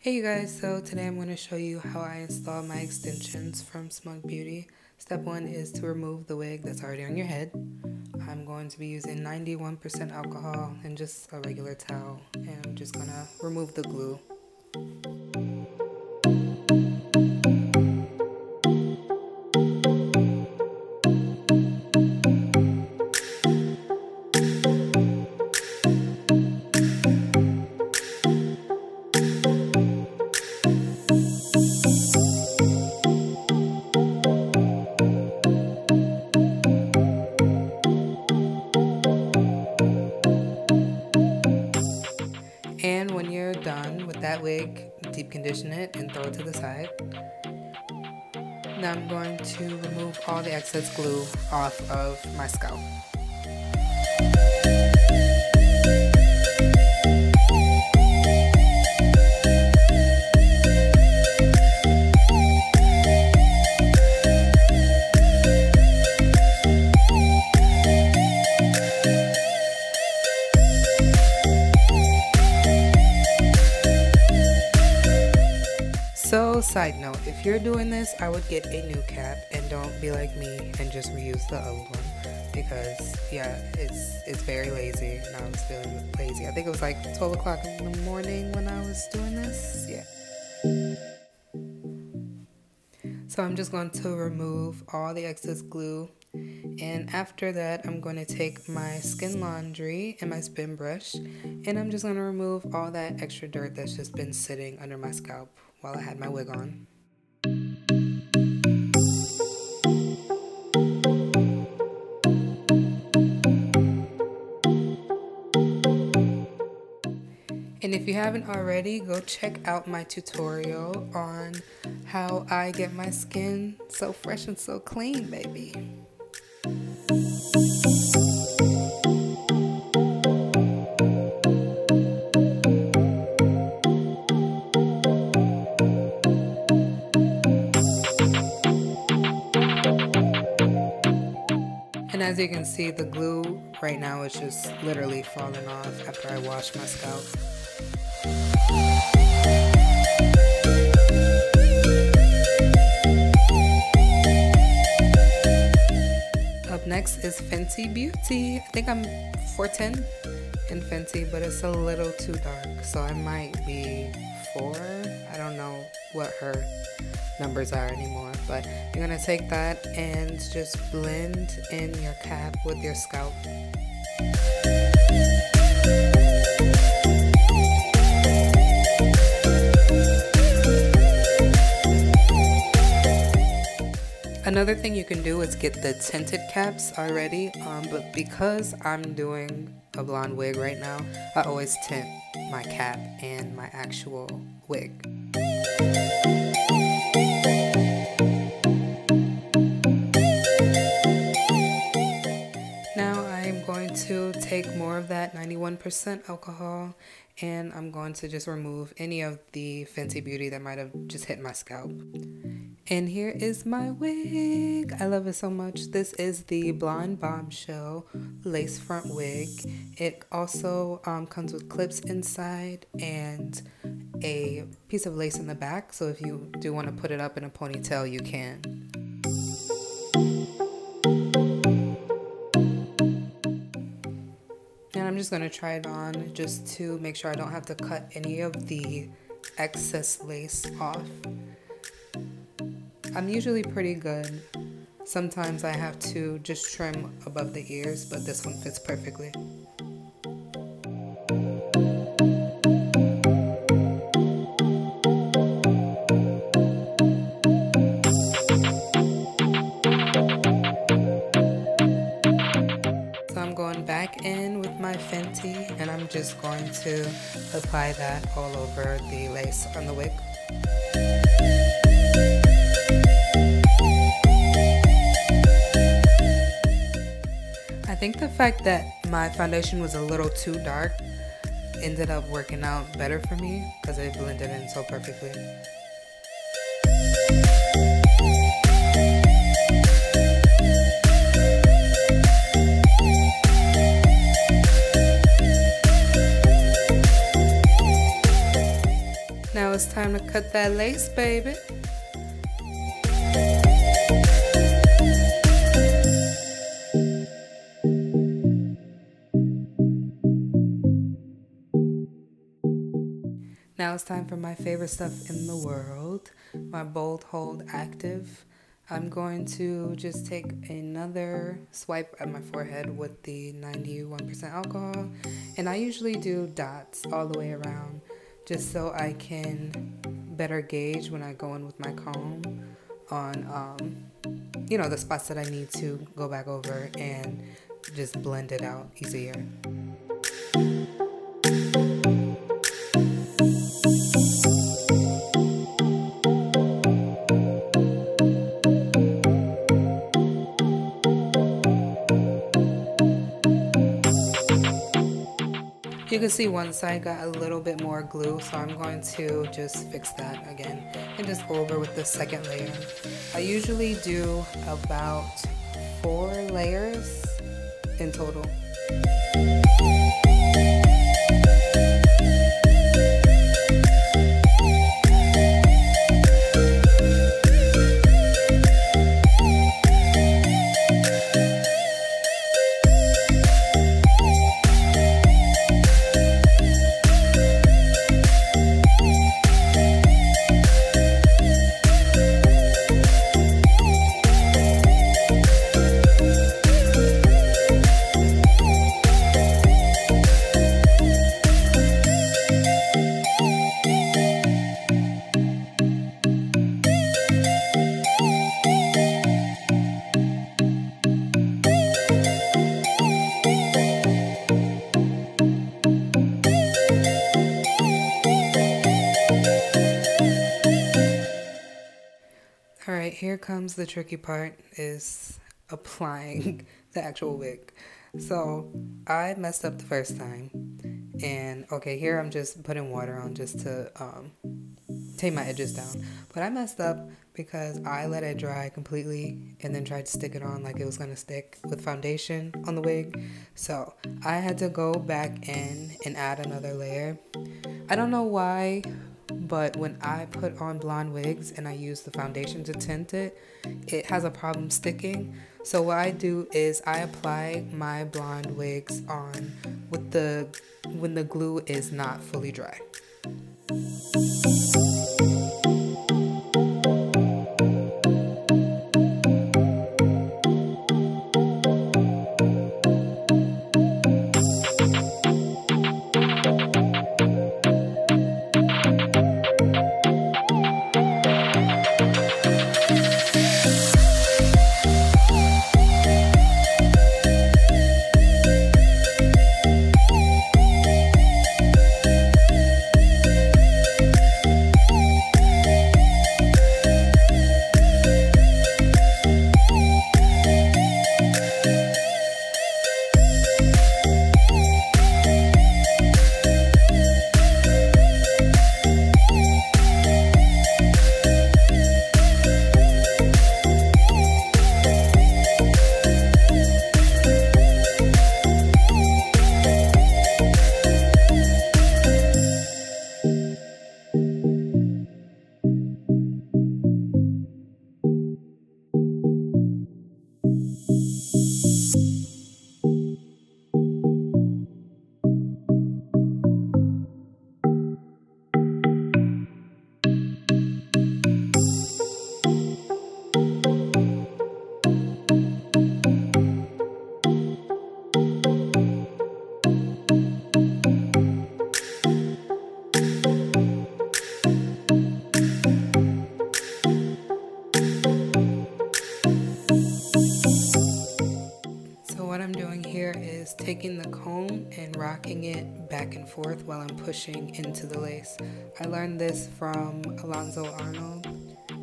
Hey you guys, so today I'm going to show you how I install my extensions from Smug Beauty. Step 1 is to remove the wig that's already on your head. I'm going to be using 91% alcohol and just a regular towel, and I'm just going to remove the glue. And when you're done with that wig, deep condition it and throw it to the side. Now I'm going to remove all the excess glue off of my scalp. So, side note, if you're doing this, I would get a new cap and don't be like me and just reuse the old one, because yeah, it's very lazy and I was feeling lazy. I think it was like 12 o'clock in the morning when I was doing this. Yeah. So I'm just going to remove all the excess glue, and after that I'm going to take my Skin Laundry and my spin brush, and I'm just going to remove all that extra dirt that's just been sitting under my scalp while I had my wig on. And if you haven't already, go check out my tutorial on how I get my skin so fresh and so clean, baby. And as you can see, the glue right now is just literally falling off after I wash my scalp. Up next is Fenty Beauty. I think I'm 410 in Fenty, but it's a little too dark, so I might be 4. I don't know what her numbers are anymore, but you're gonna take that and just blend in your cap with your scalp. Another thing you can do is get the tinted caps already, but because I'm doing a blonde wig right now, I always tint my cap and my actual wig. Now I'm going to take more of that 91% alcohol, and I'm going to just remove any of the Fenty Beauty that might have just hit my scalp. And here is my wig. I love it so much. This is the Blonde Bombshell lace front wig. It also comes with clips inside and a piece of lace in the back, so if you do want to put it up in a ponytail, you can. And I'm just going to try it on just to make sure I don't have to cut any of the excess lace off. I'm usually pretty good. Sometimes I have to just trim above the ears, but this one fits perfectly. So I'm going back in with my Fenty, and I'm just going to apply that all over the lace on the wig. I think the fact that my foundation was a little too dark ended up working out better for me because it blended in so perfectly. it's time to cut that lace, baby. Now it's time for my favorite stuff in the world, my Bold Hold Active. I'm going to just take another swipe at my forehead with the 91% alcohol, and I usually do dots all the way around just so I can better gauge when I go in with my comb on the spots that I need to go back over and just blend it out easier. You can see one side got a little bit more glue, so I'm going to just fix that again and just go over with the second layer. I usually do about 4 layers in total. Alright, here comes the tricky part, is applying the actual wig. So I messed up the first time, and okay, here I'm just putting water on just to take my edges down. But I messed up because I let it dry completely and then tried to stick it on like it was gonna stick with foundation on the wig. So I had to go back in and add another layer. I don't know why, but when I put on blonde wigs and I use the foundation to tint it, it has a problem sticking. So what I do is I apply my blonde wigs on with when the glue is not fully dry. Taking the comb and rocking it back and forth while I'm pushing into the lace. I learned this from Alonzo Arnold.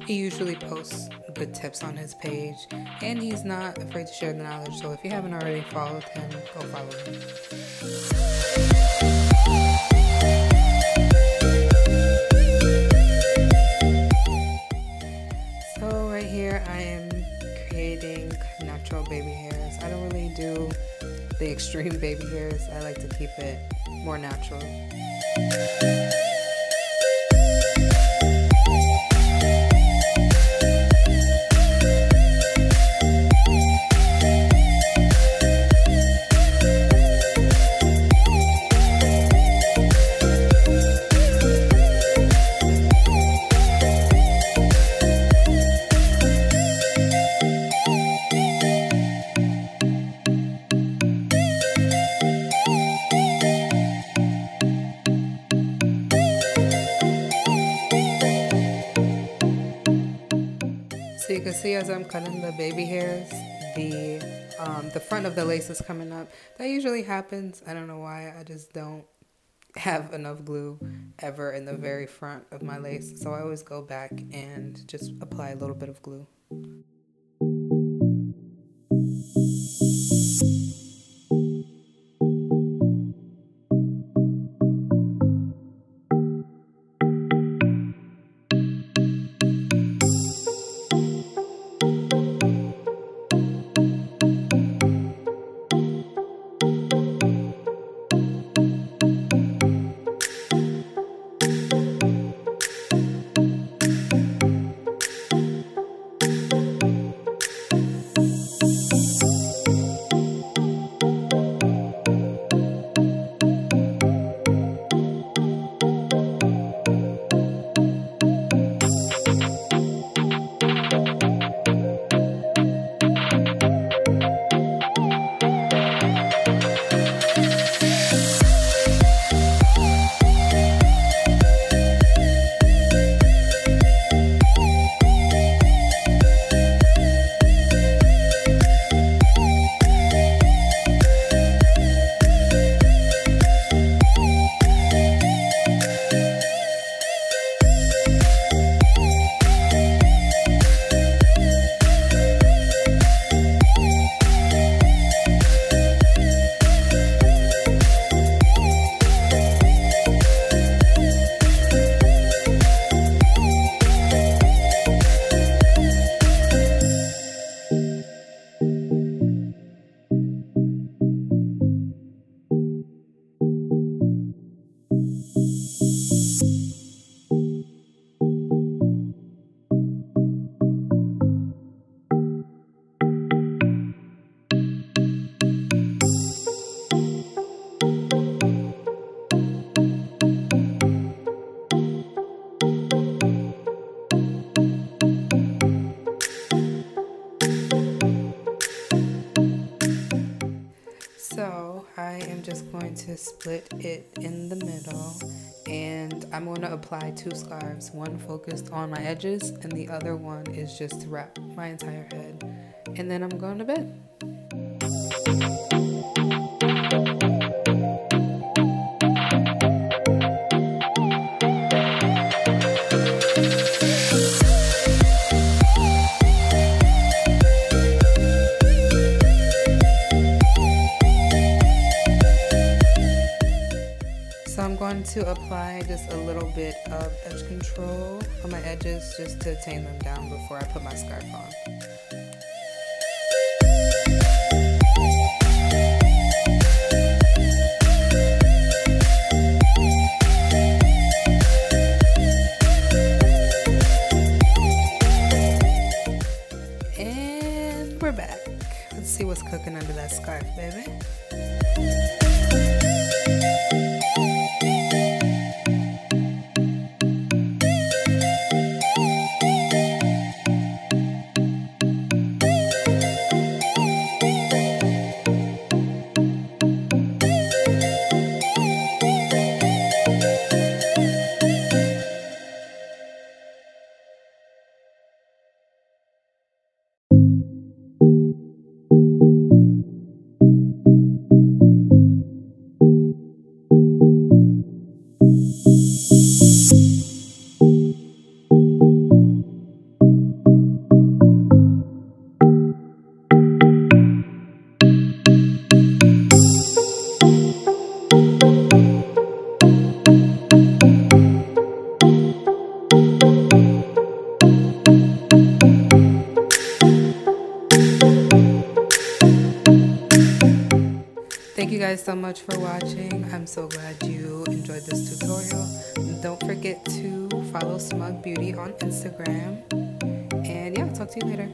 He usually posts good tips on his page, and he's not afraid to share the knowledge, so if you haven't already followed him, go follow him. So right here I am creating natural baby hairs. I don't really do the extreme baby hairs. I like to keep it more natural. see as I'm cutting the baby hairs, the front of the lace is coming up. That usually happens. I don't know why. I just don't have enough glue ever in the very front of my lace. So I always go back and just apply a little bit of glue. So I am just going to split it in the middle, and I'm going to apply 2 scarves, one focused on my edges and the other one is just to wrap my entire head, and then I'm going to bed. So I'm going to apply just a little bit of edge control on my edges just to tame them down before I put my scarf on. And we're back. Let's see what's cooking under that scarf, baby. Thank you guys so much for watching. I'm so glad you enjoyed this tutorial. Don't forget to follow Smug Beauty on Instagram. And yeah, I'll talk to you later.